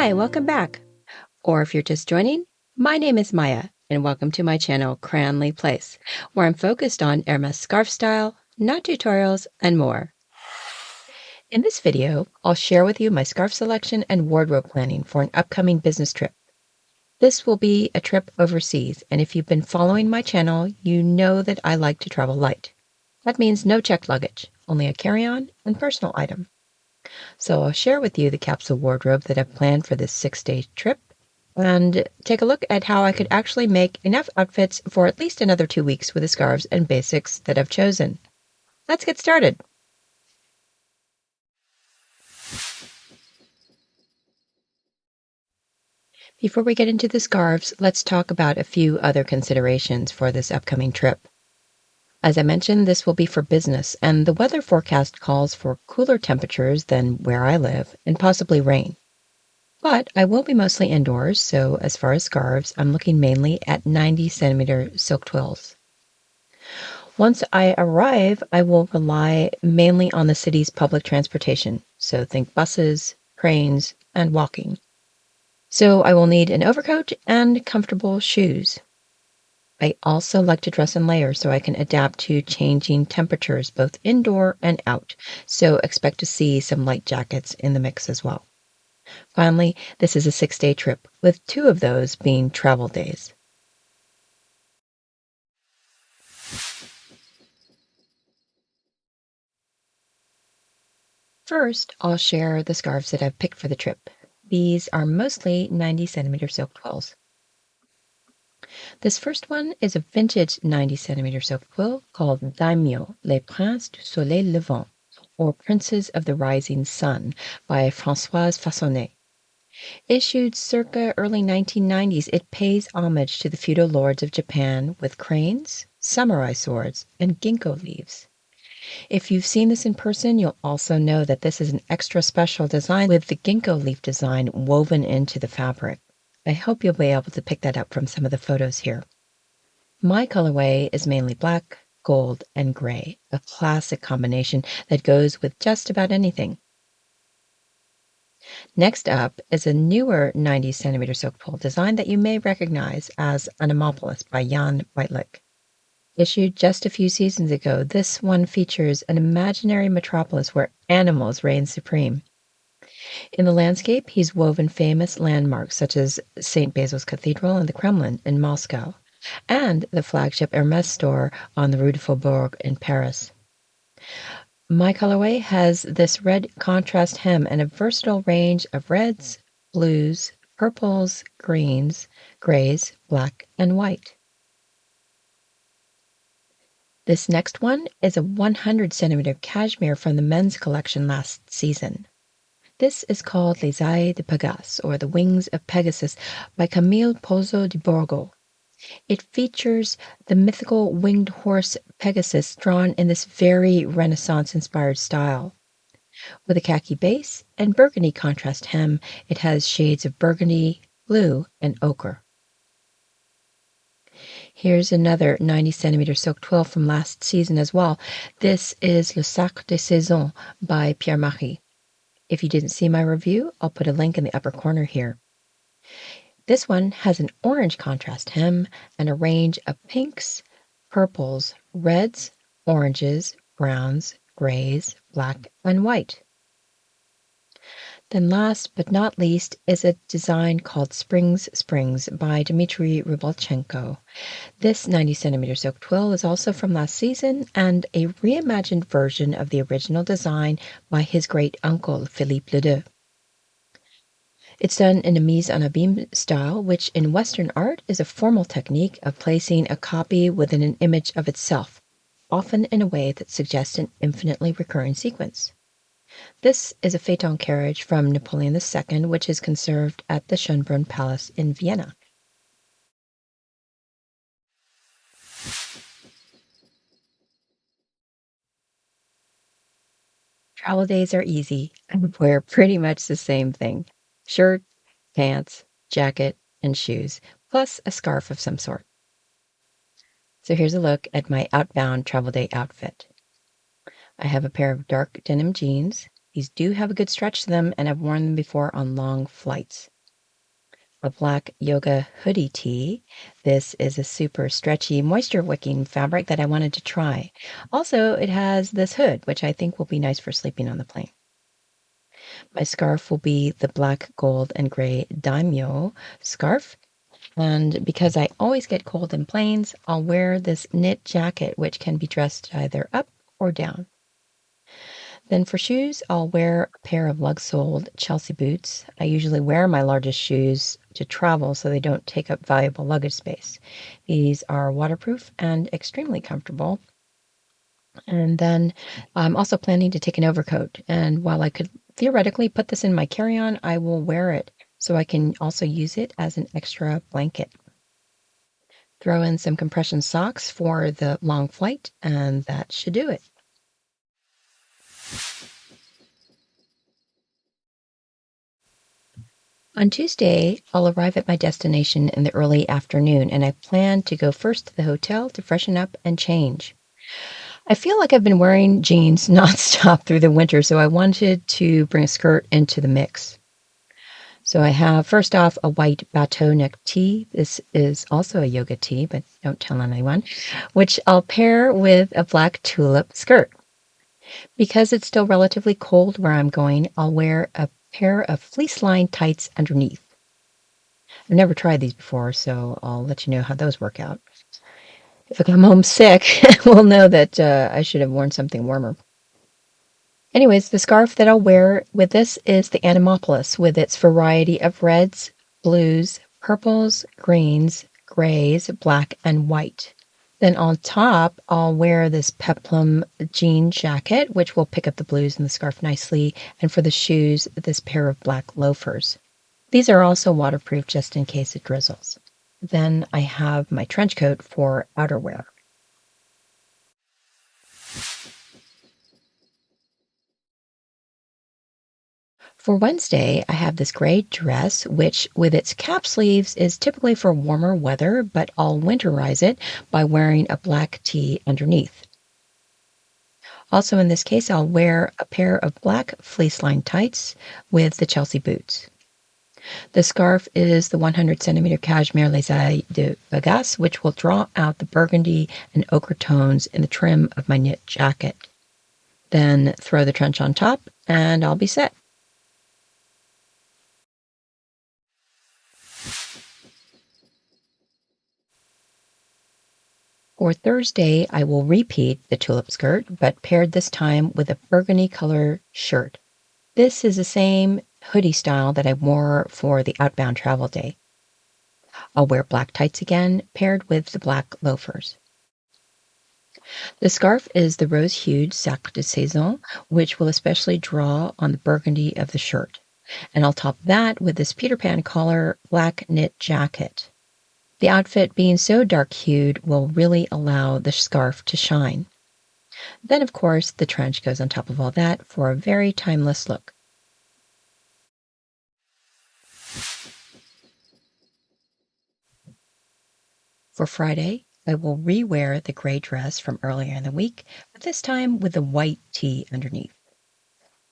Hi, welcome back. Or if you're just joining, my name is Maya, and welcome to my channel, Cranleyplace, where I'm focused on Hermès scarf style, knot tutorials, and more. In this video, I'll share with you my scarf selection and wardrobe planning for an upcoming business trip. This will be a trip overseas, and if you've been following my channel, you know that I like to travel light. That means no checked luggage, only a carry-on and personal item. So I'll share with you the capsule wardrobe that I've planned for this 6-day trip and take a look at how I could actually make enough outfits for at least another 2 weeks with the scarves and basics that I've chosen. Let's get started. Before we get into the scarves, let's talk about a few other considerations for this upcoming trip. As I mentioned, this will be for business, and the weather forecast calls for cooler temperatures than where I live, and possibly rain. But I will be mostly indoors, so as far as scarves, I'm looking mainly at 90-centimeter silk twills. Once I arrive, I will rely mainly on the city's public transportation, so think buses, trains, and walking. So I will need an overcoat and comfortable shoes. I also like to dress in layers so I can adapt to changing temperatures both indoor and out, so expect to see some light jackets in the mix as well. Finally, this is a 6-day trip, with 2 of those being travel days. First, I'll share the scarves that I've picked for the trip. These are mostly 90-centimeter silk twills. This first one is a vintage 90-centimeter silk twill called Daimyo, Les Princes du Soleil Levant, or Princes of the Rising Sun, by Françoise Facconet. Issued circa early 1990s, it pays homage to the feudal lords of Japan with cranes, samurai swords, and ginkgo leaves. If you've seen this in person, you'll also know that this is an extra special design with the ginkgo leaf design woven into the fabric. I hope you'll be able to pick that up from some of the photos here. My colorway is mainly black, gold, and gray, a classic combination that goes with just about anything. Next up is a newer 90-centimeter silk twill design that you may recognize as Animapolis by Bajtlik. Issued just a few seasons ago, this one features an imaginary metropolis where animals reign supreme. In the landscape, he's woven famous landmarks such as St. Basil's Cathedral and the Kremlin in Moscow, and the flagship Hermès store on the Rue de Faubourg in Paris. My colorway has this red contrast hem and a versatile range of reds, blues, purples, greens, grays, black, and white. This next one is a 100-centimeter cashmere from the men's collection last season. This is called Les Ailes de Pegase, or The Wings of Pegasus, by Camille Pozzo di Borgo. It features the mythical winged horse Pegasus drawn in this very Renaissance-inspired style. With a khaki base and burgundy contrast hem, it has shades of burgundy, blue, and ochre. Here's another 90-centimeter silk twill from last season as well. This is Le Sacre de Saisons by Pierre. If you didn't see my review, I'll put a link in the upper corner here. This one has an orange contrast hem and a range of pinks, purples, reds, oranges, browns, grays, black, and white. Then last but not least is a design called Springs by Dimitri Rybaltchenko. This 90-centimeter silk twill is also from last season and a reimagined version of the original design by his great-uncle, Philippe le Deux. It's done in a mise en abîme style, which in Western art is a formal technique of placing a copy within an image of itself, often in a way that suggests an infinitely recurring sequence. This is a phaeton carriage from Napoleon II, which is conserved at the Schönbrunn Palace in Vienna. Travel days are easy and wear pretty much the same thing: shirt, pants, jacket, and shoes, plus a scarf of some sort. So here's a look at my outbound travel day outfit. I have a pair of dark denim jeans. These do have a good stretch to them, and I've worn them before on long flights. a black yoga hoodie tee. This is a super stretchy, moisture-wicking fabric that I wanted to try. Also, it has this hood, which I think will be nice for sleeping on the plane. My scarf will be the black, gold, and gray Daimyo scarf. And because I always get cold in planes, I'll wear this knit jacket, which can be dressed either up or down. Then for shoes, I'll wear a pair of lug-soled Chelsea boots. I usually wear my largest shoes to travel so they don't take up valuable luggage space. These are waterproof and extremely comfortable. And then I'm also planning to take an overcoat. And while I could theoretically put this in my carry-on, I will wear it so I can also use it as an extra blanket. Throw in some compression socks for the long flight, and that should do it. On Tuesday, I'll arrive at my destination in the early afternoon, and I plan to go first to the hotel to freshen up and change. I feel like I've been wearing jeans nonstop through the winter, so I wanted to bring a skirt into the mix. So I have, first off, a white bateau neck tee. This is also a yoga tee, but don't tell anyone, which I'll pair with a black tulip skirt. Because it's still relatively cold where I'm going, I'll wear a pair of fleece-lined tights underneath. I've never tried these before, so I'll let you know how those work out. If I come home sick, we'll know that I should have worn something warmer. Anyways, the scarf that I'll wear with this is the Animapolis, with its variety of reds, blues, purples, greens, grays, black, and white. Then on top, I'll wear this peplum jean jacket, which will pick up the blues in the scarf nicely, and for the shoes, this pair of black loafers. These are also waterproof just in case it drizzles. Then I have my trench coat for outerwear. For Wednesday, I have this gray dress, which with its cap sleeves is typically for warmer weather, but I'll winterize it by wearing a black tee underneath. Also in this case, I'll wear a pair of black fleece-lined tights with the Chelsea boots. The scarf is the 100 centimeter cashmere Les Ailes de Pegase, which will draw out the burgundy and ochre tones in the trim of my knit jacket. Then throw the trench on top, and I'll be set. For Thursday, I will repeat the tulip skirt, but paired this time with a burgundy color shirt. This is the same hoodie style that I wore for the outbound travel day. I'll wear black tights again, paired with the black loafers. The scarf is the rose-hued Sacre de Saisons, which will especially draw on the burgundy of the shirt. And I'll top that with this Peter Pan collar black knit jacket. The outfit being so dark-hued will really allow the scarf to shine. Then, of course, the trench goes on top of all that for a very timeless look. For Friday, I will re-wear the gray dress from earlier in the week, but this time with the white tee underneath.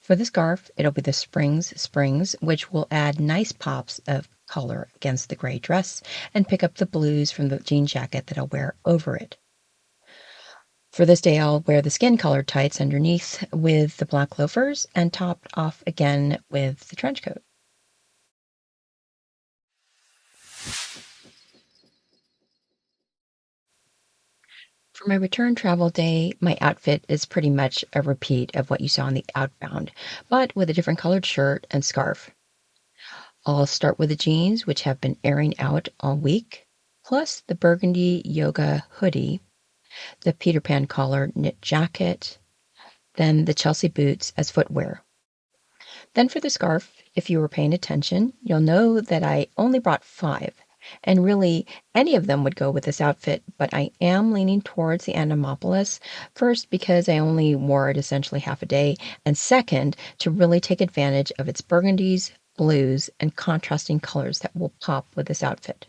For the scarf, it'll be the Springs, which will add nice pops of color against the gray dress and pick up the blues from the jean jacket that I'll wear over it. For this day, I'll wear the skin-colored tights underneath with the black loafers and topped off again with the trench coat. For my return travel day, my outfit is pretty much a repeat of what you saw in the outbound, but with a different colored shirt and scarf. I'll start with the jeans, which have been airing out all week, plus the burgundy yoga hoodie, the Peter Pan collar knit jacket, then the Chelsea boots as footwear. Then for the scarf, if you were paying attention, you'll know that I only brought 5. And really, any of them would go with this outfit, but I am leaning towards the Animapolis, first because I only wore it essentially half a day, and second, to really take advantage of its burgundies, blues, and contrasting colors that will pop with this outfit.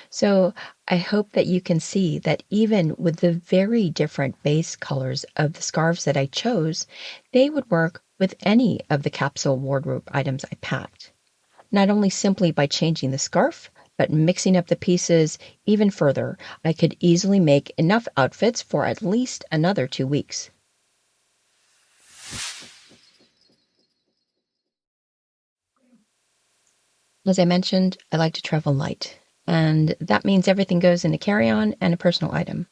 So I hope that you can see that even with the very different base colors of the scarves that I chose, they would work with any of the capsule wardrobe items I packed. not only simply by changing the scarf, but mixing up the pieces even further. I could easily make enough outfits for at least another 2 weeks. As I mentioned, I like to travel light, and that means everything goes in a carry-on and a personal item.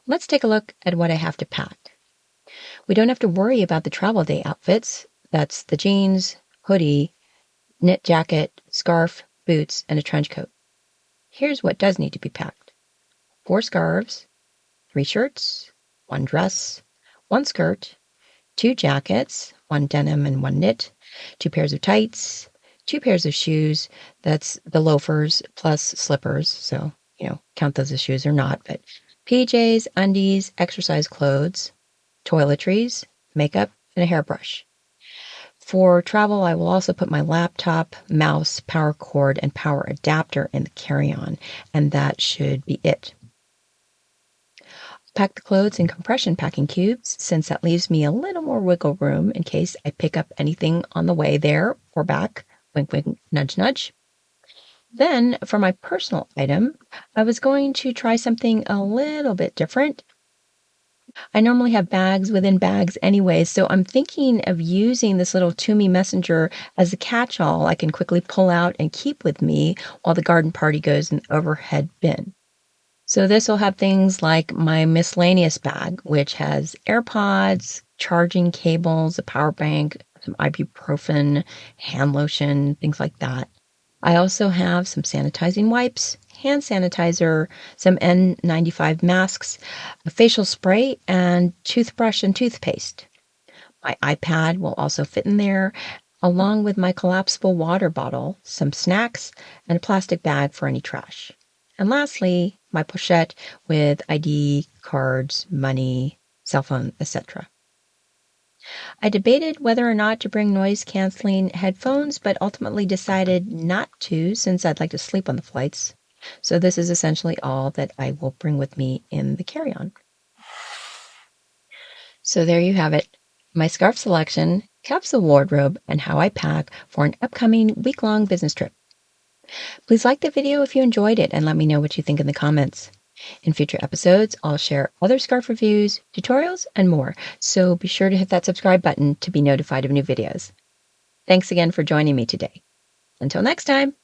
Let's take a look at what I have to pack. We don't have to worry about the travel day outfits. That's the jeans, hoodie, knit jacket, scarf, boots, and a trench coat. Here's what does need to be packed. 4 scarves, 3 shirts, 1 dress, 1 skirt, 2 jackets, 1 denim and 1 knit, 2 pairs of tights, 2 pairs of shoes. That's the loafers plus slippers. So, count those as shoes or not. But PJs, undies, exercise clothes, toiletries, makeup, and a hairbrush. For travel, I will also put my laptop, mouse, power cord, and power adapter in the carry-on, and that should be it. Pack the clothes in compression packing cubes, since that leaves me a little more wiggle room in case I pick up anything on the way there or back. Wink, wink, nudge, nudge. Then, for my personal item, I was going to try something a little bit different. I normally have bags within bags anyway, so I'm thinking of using this little Tumi messenger as a catch-all I can quickly pull out and keep with me while the garden party goes in the overhead bin. So this will have things like my miscellaneous bag, which has AirPods, charging cables, a power bank, some ibuprofen, hand lotion, things like that. I also have some sanitizing wipes, hand sanitizer, some N95 masks, a facial spray, and toothbrush and toothpaste. My iPad will also fit in there, along with my collapsible water bottle, some snacks, and a plastic bag for any trash. And lastly, my pochette with ID, cards, money, cell phone, etc. I debated whether or not to bring noise-canceling headphones, but ultimately decided not to since I'd like to sleep on the flights. So this is essentially all that I will bring with me in the carry-on. So there you have it, my scarf selection, capsule wardrobe, and how I pack for an upcoming week-long business trip. Please like the video if you enjoyed it and let me know what you think in the comments. In future episodes, I'll share other scarf reviews, tutorials, and more, so be sure to hit that subscribe button to be notified of new videos. Thanks again for joining me today. Until next time!